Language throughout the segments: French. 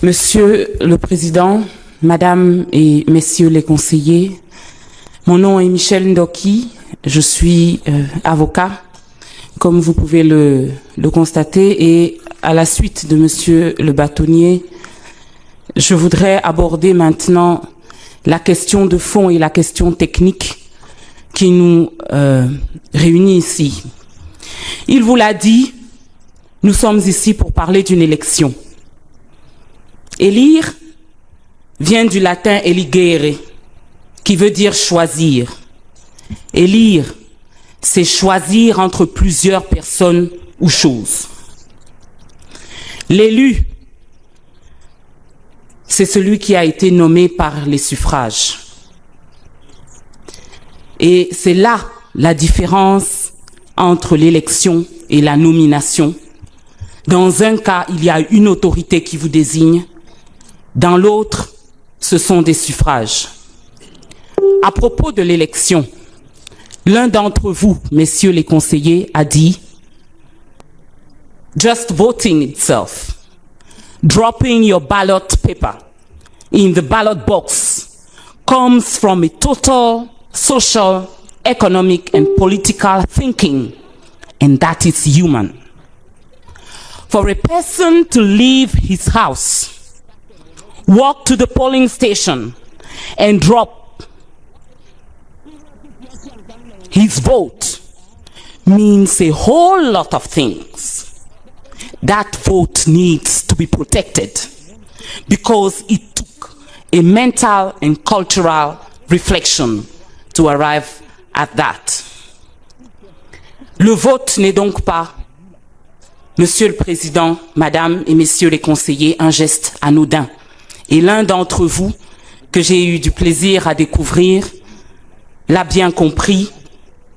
Monsieur le Président, Madame et Messieurs les conseillers, mon nom est Michel Ndoki, je suis avocat, comme vous pouvez le constater, et à la suite de Monsieur le bâtonnier, je voudrais aborder maintenant la question de fond et la question technique qui nous réunit ici. Il vous l'a dit, nous sommes ici pour parler d'une élection. Élire vient du latin eligere, qui veut dire choisir. Élire, c'est choisir entre plusieurs personnes ou choses. L'élu, c'est celui qui a été nommé par les suffrages. Et c'est là la différence entre l'élection et la nomination. Dans un cas, il y a une autorité qui vous désigne. Dans l'autre, ce sont des suffrages. À propos de l'élection, l'un d'entre vous, messieurs les conseillers, a dit « Just voting itself, dropping your ballot paper in the ballot box comes from a total social, economic and political thinking, and that is human. For a person to leave his house, walk to the polling station and drop his vote means a whole lot of things. That vote needs to be protected because it took a mental and cultural reflection to arrive at that. Le vote n'est donc pas, Monsieur le Président, Madame et Messieurs les conseillers, un geste anodin. Et l'un d'entre vous, que j'ai eu du plaisir à découvrir, l'a bien compris,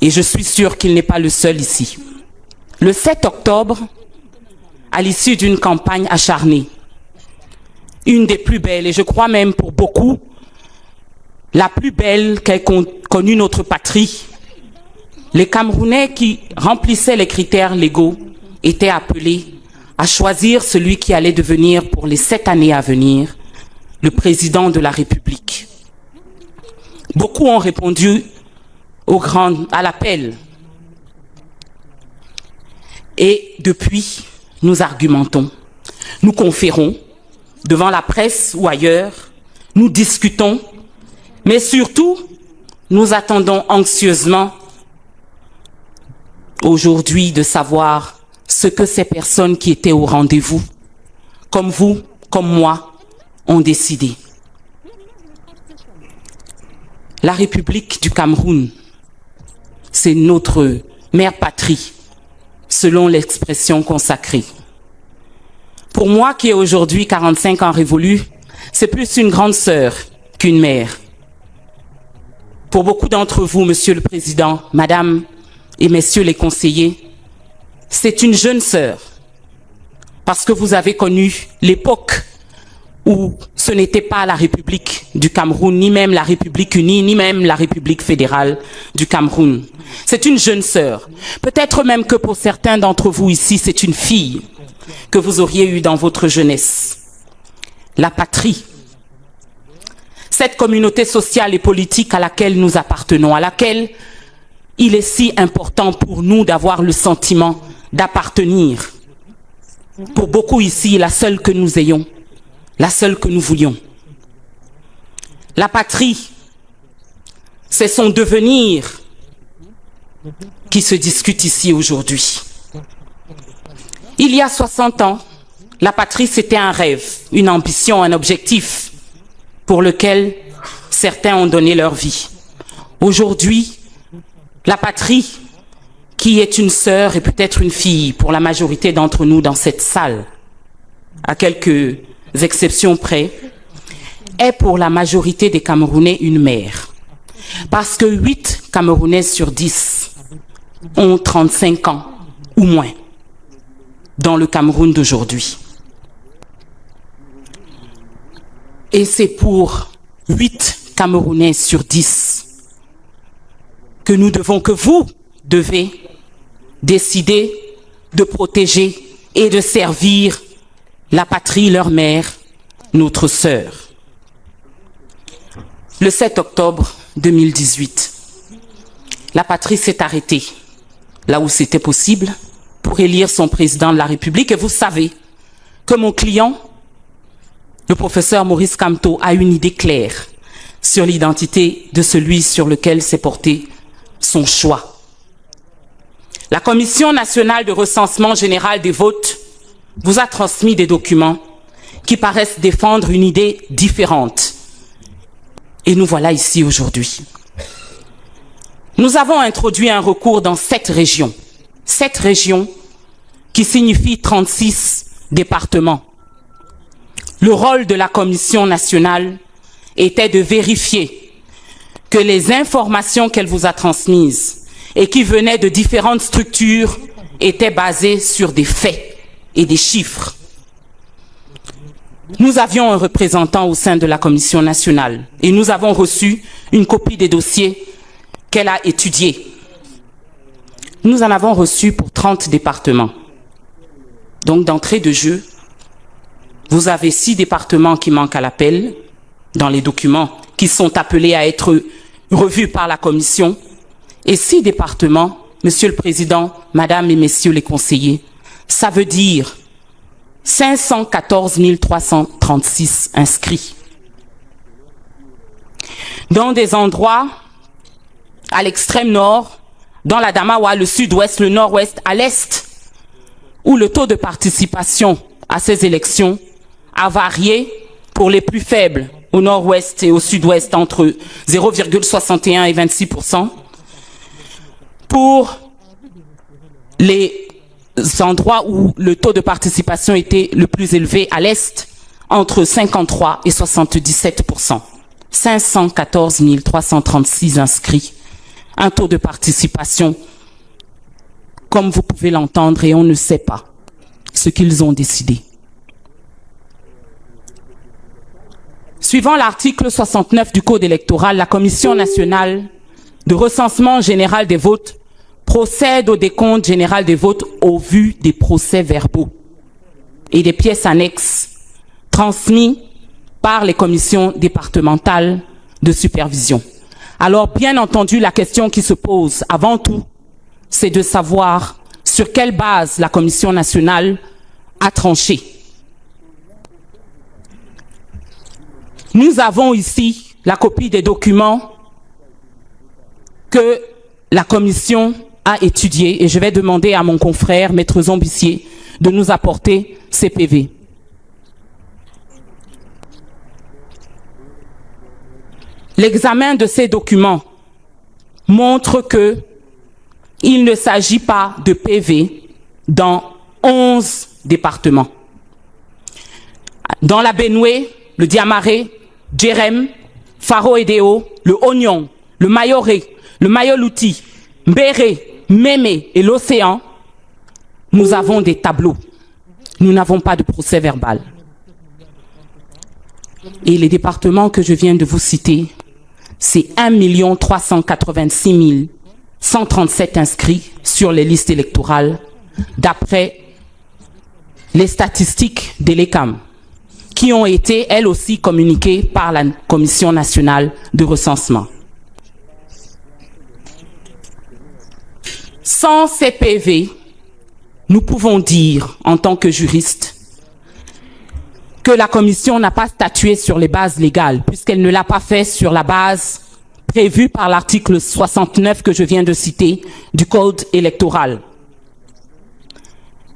et je suis sûr qu'il n'est pas le seul ici. Le 7 octobre, à l'issue d'une campagne acharnée, une des plus belles, et je crois même pour beaucoup, la plus belle qu'ait connue notre patrie, les Camerounais qui remplissaient les critères légaux étaient appelés à choisir celui qui allait devenir pour les 7 années à venir le président de la République. Beaucoup ont répondu à l'appel. Et depuis, nous argumentons, nous conférons devant la presse ou ailleurs, nous discutons, mais surtout, nous attendons anxieusement aujourd'hui de savoir ce que ces personnes qui étaient au rendez-vous, comme vous, comme moi, ont décidé. La République du Cameroun, c'est notre mère patrie, selon l'expression consacrée. Pour moi, qui ai aujourd'hui 45 ans révolus, c'est plus une grande sœur qu'une mère. Pour beaucoup d'entre vous, Monsieur le Président, Madame et Messieurs les conseillers, c'est une jeune sœur, parce que vous avez connu l'époque où ce n'était pas la République du Cameroun, ni même la République unie, ni même la République fédérale du Cameroun. C'est une jeune sœur. Peut-être même que pour certains d'entre vous ici, c'est une fille que vous auriez eue dans votre jeunesse. La patrie. Cette communauté sociale et politique à laquelle nous appartenons, à laquelle il est si important pour nous d'avoir le sentiment d'appartenir. Pour beaucoup ici, la seule que nous ayons. La seule que nous voulions. La patrie, c'est son devenir qui se discute ici aujourd'hui. Il y a 60 ans, la patrie c'était un rêve, une ambition, un objectif pour lequel certains ont donné leur vie. Aujourd'hui, la patrie, qui est une sœur et peut-être une fille pour la majorité d'entre nous dans cette salle, à quelques exceptions près, est pour la majorité des Camerounais une mère. Parce que 8 Camerounais sur 10 ont 35 ans ou moins dans le Cameroun d'aujourd'hui. Et c'est pour 8 Camerounais sur 10 que nous devons, que vous devez décider de protéger et de servir la patrie, leur mère, notre sœur. Le 7 octobre 2018, la patrie s'est arrêtée, là où c'était possible, pour élire son président de la République. Et vous savez que mon client, le professeur Maurice Kamto, a une idée claire sur l'identité de celui sur lequel s'est porté son choix. La Commission nationale de recensement général des votes vous a transmis des documents qui paraissent défendre une idée différente. Et nous voilà ici aujourd'hui. Nous avons introduit un recours dans 7 régions. 7 régions qui signifie 36 départements. Le rôle de la Commission nationale était de vérifier que les informations qu'elle vous a transmises et qui venaient de différentes structures étaient basées sur des faits et des chiffres. Nous avions un représentant au sein de la Commission nationale et nous avons reçu une copie des dossiers qu'elle a étudiés. Nous en avons reçu pour 30 départements. Donc, d'entrée de jeu, vous avez 6 départements qui manquent à l'appel dans les documents qui sont appelés à être revus par la Commission et 6 départements, Monsieur le Président, Madame et Messieurs les conseillers, ça veut dire 514 336 inscrits. Dans des endroits à l'extrême nord, dans la Damawa, le sud-ouest, le nord-ouest, à l'est, où le taux de participation à ces élections a varié pour les plus faibles au nord-ouest et au sud-ouest entre 0,61 et 26%. Pour les endroits où le taux de participation était le plus élevé à l'est, entre 53 et 77%. 514 336 inscrits. Un taux de participation, comme vous pouvez l'entendre, et on ne sait pas ce qu'ils ont décidé. Suivant l'article 69 du Code électoral, la Commission nationale de recensement général des votes procède au décompte général des votes au vu des procès-verbaux et des pièces annexes transmis par les commissions départementales de supervision. Alors, bien entendu, la question qui se pose avant tout, c'est de savoir sur quelle base la Commission nationale a tranché. Nous avons ici la copie des documents que la Commission a étudiés et je vais demander à mon confrère, Maître Zombissier, de nous apporter ces PV. L'examen de ces documents montre que il ne s'agit pas de PV dans 11 départements. Dans la Benoué, le Diamaré, Djerem, Faro-Edeo, le Oignon, le Mayoré, le Mayolouti, Mbéré, Mémé et l'Océan, nous avons des tableaux. Nous n'avons pas de procès verbal. Et les départements que je viens de vous citer, c'est 1 386 137 inscrits sur les listes électorales d'après les statistiques de l'ECAM qui ont été, elles aussi, communiquées par la Commission nationale de recensement. Sans ces PV, nous pouvons dire, en tant que juristes, que la Commission n'a pas statué sur les bases légales, puisqu'elle ne l'a pas fait sur la base prévue par l'article 69 que je viens de citer du Code électoral.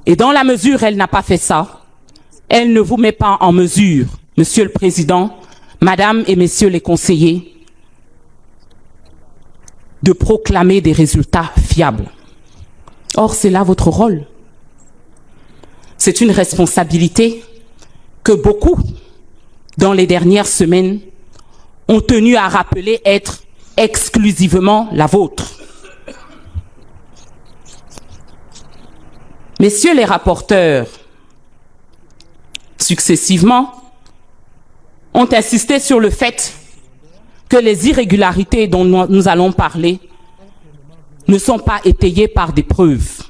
Et dans la mesure où elle n'a pas fait ça, elle ne vous met pas en mesure, Monsieur le Président, Madame et Messieurs les conseillers, de proclamer des résultats fiables. Or, c'est là votre rôle. C'est une responsabilité que beaucoup, dans les dernières semaines, ont tenu à rappeler être exclusivement la vôtre. Messieurs les rapporteurs, successivement, ont insisté sur le fait que les irrégularités dont nous allons parler ne sont pas étayées par des preuves.